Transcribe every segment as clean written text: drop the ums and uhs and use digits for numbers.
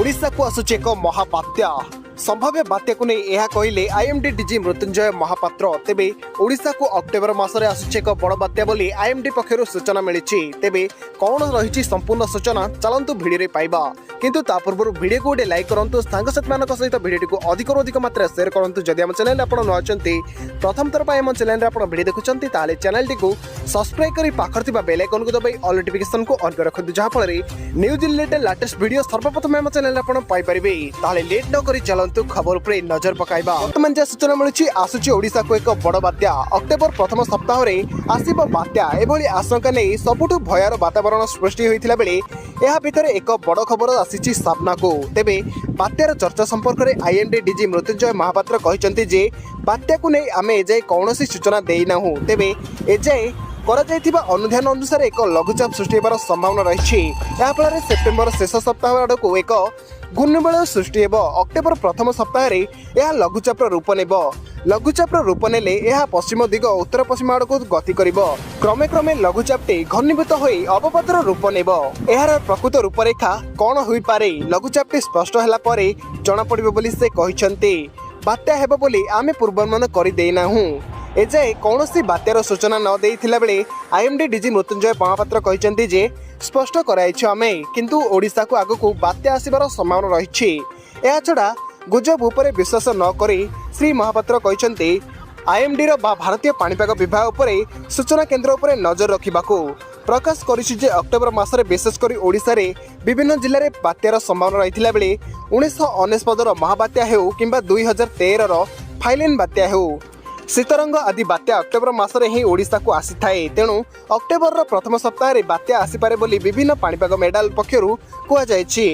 ओडिशा को आसुची एक महाबात्या संभाव्य बात्या को नहीं यह कहले आईएमडी डीजी मृत्युंजय महापात्र। तेबे ओडिशा को अक्टोबर मासरे आसुची एक बड़ बात्या बोली आईएमडी पक्षरु सूचना मिली। तेबे कौन रही संपूर्ण सूचना चलतु भिडियो पाइबा, किंतु ता पूर्व भिडियो को गोटे लाइक करूँ, सांगसाथी मान सहित भिडियो को अधिक अधिक मात्रा शेयर करूँ। जदि आम चैनल आप नुआ प्रथम थर पर आम चैनल आप भिडियो देखुं ताले चैनल टी सब्सक्राइब कर पाखर बेल आइकन को दबाई ऑल नोटिफिकेशन को ऑन कर रखते, जहाँफल न्यूज रिलेटेड लेटेस्ट वीडियो सर्वप्रथम आम चैनल आप पाइपर। लेट न कर चलतु खबर पर नजर पकाइबा। वर्तमान जहाँ सूचना मिली आसूची ओडिशा को एक बड़ बात्या अक्टोबर प्रथम सप्ताह में आसिब बात्या एभली आशंका नहीं सबुठु भयार वातावरण सृष्टि होता बेले यह भितर एक बड़ खबर आसी सामना को। तेबे बात्यार चर्चा संपर्क में आईएमडी डीजी मृत्युंजय महापात्र कहते जे बात्या को नहीं आम एजाए कौन सूचना देना। तेबे एजाए अनुधान अनुसार एक लघुचाप सृष्टि होबार संभावना रही। याफल सेप्टेम्बर शेष सप्ताह आड़क एक घूर्णिबलय सृष्टि हो। अक्टोबर प्रथम सप्ताह यह लघुचाप रूप नेब। लघुचाप रूप नेले यह पश्चिम दिग उत्तर पश्चिम आड़क गति कर क्रमे क्रमे लघुचापटी घनीभूत हो अवपातर रूप नेब। यार प्रकृत रूपरेखा कौन हो पारे लघुचापटी स्पष्ट होला परे जଣା पड़िबो बोली से कहिसंती। बात्या हेबो बोली आमे पूर्वानुमान करि देना हूं। एजाए कौन सी बात्यार सूचना न देइथिला बेले आईएमडी डीजी मृत्युंजय महापात्र कहते जे स्पष्ट कराइछु आमे, किंतु ओडिशा को आगकू बात्या आसिबार संभावना रही। या छड़ा गुजब उपरे विश्वास न करी श्री महापात्र कहते आईएमडी भारतीय पाणीपाग विभाग उपरे सूचना केन्द्र उपरे नजर रखिबाकू प्रकाश करिछि जे अक्टोबर मासरे विशेषकर ओडिशा रे विभिन्न जिले में बात्यार संभावना रही बेले 1999 महाबात्या हेउ किंबा 2013 फाइलिन बात्या हेउ शीतरंग आदि बात्या अक्टोबर मासरे ही ओडिशा को आसी थाए। तेणु अक्टोबर प्रथम सप्ताह में बात्या आसीपारे बोली विभिन्न पाणीपाग मेडाल पक्षरु कुआ जायछि।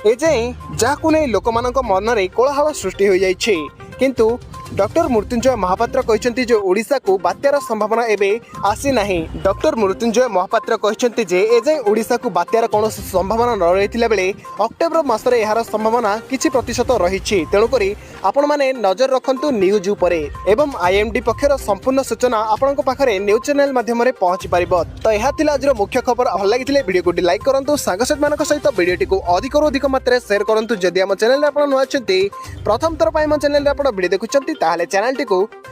एजाए जाकु नै लोकमानक मनरे कोलाहल सृष्टि हो जायछि, किंतु डॉक्टर मृत्युंजय महापात्र कहते जो ओडिशा को बात्यार संभावना एबे आसी नाही। डॉक्टर मृत्युंजय महापात्र कहते जे एजाए ओडिशा को बात्यार कौन संभावना न रही बेले अक्टोबर मासरे यार संभावना किछि प्रतिशत रही। तेणुक आपण माने नजर रखंतु न्यूज उपरे एवं आईएमडी पक्षर संपूर्ण सूचना आपन पाखरे न्यूज चैनल माध्यम पहुंची पारिबो। तो यह थिला आज मुख्य खबर। भल लागिथिले वीडियो को लाइक करंतु, सांगसाथी मानक सहित वीडियो को अधिक मात्रा शेयर करंतु। जदि हम चैनल आप नुआ प्रथम थर पर चैनल आप वीडियो देखुं ताहले चैनल टी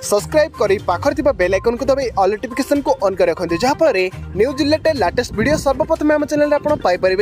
सब्सक्राइब करी पाखर थिबा बेल आइकन को दबाई ऑल नोटिफिकेशन को ऑन कर रखंतु, जहाँफल न्यूज रिलेटेड लेटेस्ट वीडियो सर्वप्रथम आम चैनल आप पाइपर।